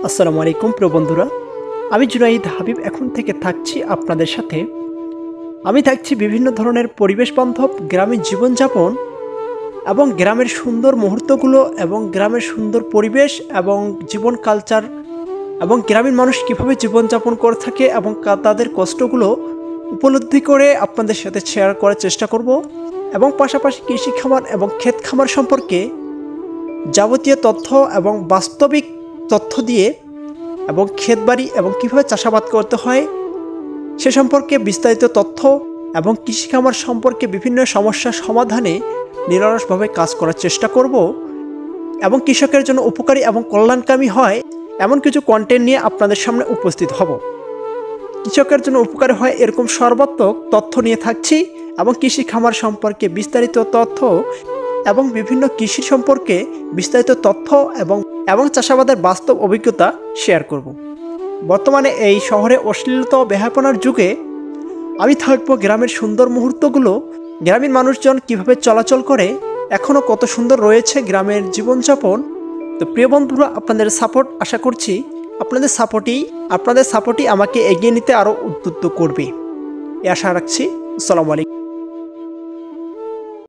আসসালামু আলাইকুম প্রিয় বন্ধুরা, আমি জুনাইদ হাবিব এখন থেকে থাকছি আপনাদের সাথে। আমি থাকছি বিভিন্ন ধরনের পরিবেশ বান্ধব গ্রামীণ জীবনযাপন এবং গ্রামের সুন্দর মুহূর্তগুলো এবং গ্রামের সুন্দর পরিবেশ এবং জীবন কালচার এবং গ্রামীণ মানুষ কীভাবে জীবনযাপন করে থাকে এবং তাদের কষ্টগুলো উপলব্ধি করে আপনাদের সাথে শেয়ার করার চেষ্টা করব এবং পাশাপাশি কৃষি খামার এবং ক্ষেত খামার সম্পর্কে যাবতীয় তথ্য এবং বাস্তবিক তথ্য দিয়ে এবং ক্ষেতবাড়ি এবং কীভাবে চাষাবাদ করতে হয় সে সম্পর্কে বিস্তারিত তথ্য এবং কৃষি খামার সম্পর্কে বিভিন্ন সমস্যার সমাধানে নিরলসভাবে কাজ করার চেষ্টা করব এবং কৃষকের জন্য উপকারী এবং কল্যাণকামী হয় এমন কিছু কন্টেন্ট নিয়ে আপনাদের সামনে উপস্থিত হব। কৃষকের জন্য উপকারী হয় এরকম সর্বাত্মক তথ্য নিয়ে থাকছি এবং কৃষি খামার সম্পর্কে বিস্তারিত তথ্য এবং বিভিন্ন কৃষি সম্পর্কে বিস্তারিত তথ্য এবং চাষাবাদের বাস্তব অভিজ্ঞতা শেয়ার করব। বর্তমানে এই শহরে অশ্লীলতা ও বেহায়াপনার যুগে আমি থাকবো গ্রামের সুন্দর মুহূর্তগুলো, গ্রামীণ মানুষজন কিভাবে চলাচল করে, এখনও কত সুন্দর রয়েছে গ্রামের জীবনযাপন। তো প্রিয় বন্ধুরা, আপনাদের সাপোর্ট আশা করছি আপনাদের সাপোর্টই আমাকে এগিয়ে নিতে আরও উদ্বুদ্ধ করবে, এ আশা রাখছি। আসসালামু আলাইকুম।